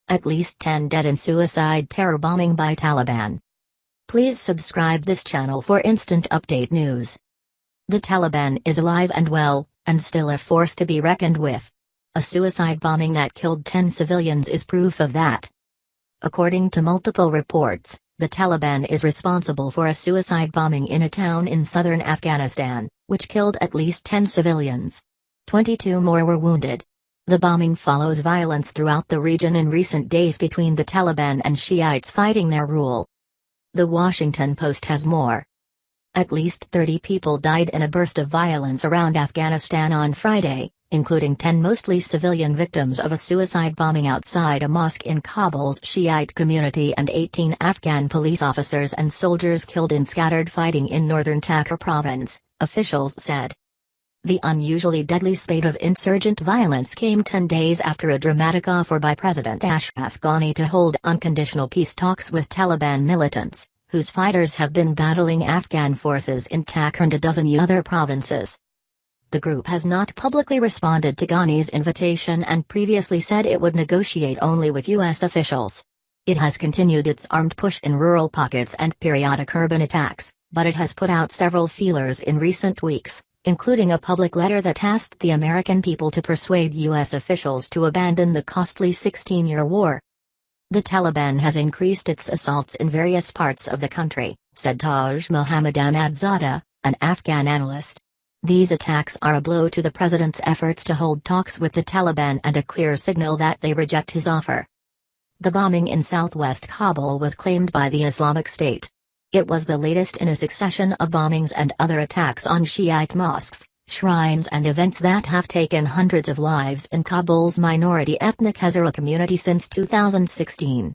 At least 10 dead in suicide terror bombing by Taliban. Please subscribe this channel for instant update news. The Taliban is alive and well, and still a force to be reckoned with. A suicide bombing that killed 10 civilians is proof of that. According to multiple reports, the Taliban is responsible for a suicide bombing in a town in southern Afghanistan, which killed at least 10 civilians. 22 more were wounded. The bombing follows violence throughout the region in recent days between the Taliban and Shiites fighting their rule. The Washington Post has more. At least 30 people died in a burst of violence around Afghanistan on Friday, including 10 mostly civilian victims of a suicide bombing outside a mosque in Kabul's Shiite community and 18 Afghan police officers and soldiers killed in scattered fighting in northern Takhar province, officials said. The unusually deadly spate of insurgent violence came 10 days after a dramatic offer by President Ashraf Ghani to hold unconditional peace talks with Taliban militants, whose fighters have been battling Afghan forces in Takhar and a dozen other provinces. The group has not publicly responded to Ghani's invitation and previously said it would negotiate only with U.S. officials. It has continued its armed push in rural pockets and periodic urban attacks, but it has put out several feelers in recent weeks, including a public letter that asked the American people to persuade U.S. officials to abandon the costly 16-year war. The Taliban has increased its assaults in various parts of the country, said Taj Mohammad Ahmadzada, an Afghan analyst. These attacks are a blow to the president's efforts to hold talks with the Taliban and a clear signal that they reject his offer. The bombing in southwest Kabul was claimed by the Islamic State. It was the latest in a succession of bombings and other attacks on Shiite mosques, shrines and events that have taken hundreds of lives in Kabul's minority ethnic Hazara community since 2016.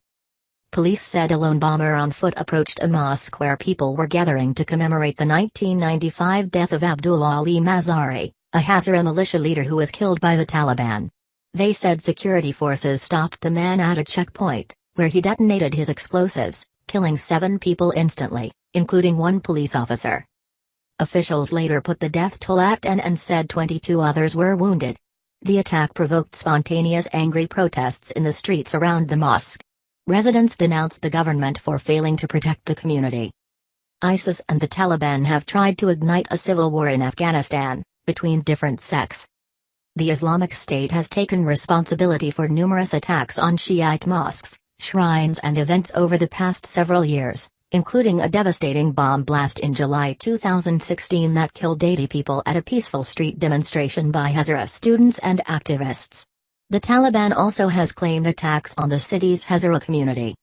Police said a lone bomber on foot approached a mosque where people were gathering to commemorate the 1995 death of Abdullah Ali Mazari, a Hazara militia leader who was killed by the Taliban. They said security forces stopped the man at a checkpoint, where he detonated his explosives, killing 7 people instantly, including 1 police officer. Officials later put the death toll at 10 and said 22 others were wounded. The attack provoked spontaneous angry protests in the streets around the mosque. Residents denounced the government for failing to protect the community. ISIS and the Taliban have tried to ignite a civil war in Afghanistan, between different sects. The Islamic State has taken responsibility for numerous attacks on Shiite mosques, shrines and events over the past several years, including a devastating bomb blast in July 2016 that killed 80 people at a peaceful street demonstration by Hazara students and activists. The Taliban also has claimed attacks on the city's Hazara community.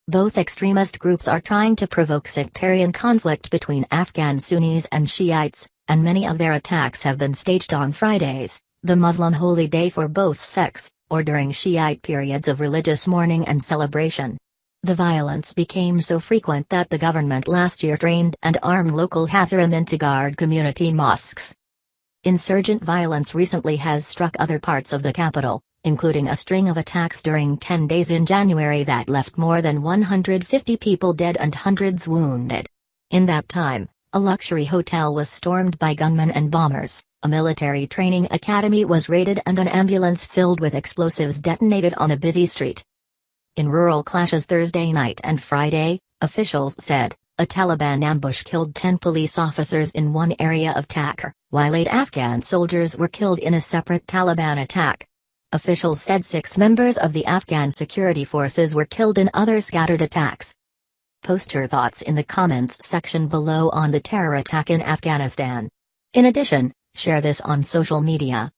Both extremist groups are trying to provoke sectarian conflict between Afghan Sunnis and Shiites, and many of their attacks have been staged on Fridays, the Muslim holy day for both sects, or during Shiite periods of religious mourning and celebration. The violence became so frequent that the government last year trained and armed local Hazara men to guard community mosques. Insurgent violence recently has struck other parts of the capital, including a string of attacks during 10 days in January that left more than 150 people dead and hundreds wounded. In that time, a luxury hotel was stormed by gunmen and bombers, a military training academy was raided and an ambulance filled with explosives detonated on a busy street. In rural clashes Thursday night and Friday, officials said, a Taliban ambush killed 10 police officers in one area of Takhar, while 8 Afghan soldiers were killed in a separate Taliban attack. Officials said 6 members of the Afghan security forces were killed in other scattered attacks. Post your thoughts in the comments section below on the terror attack in Afghanistan. In addition, share this on social media.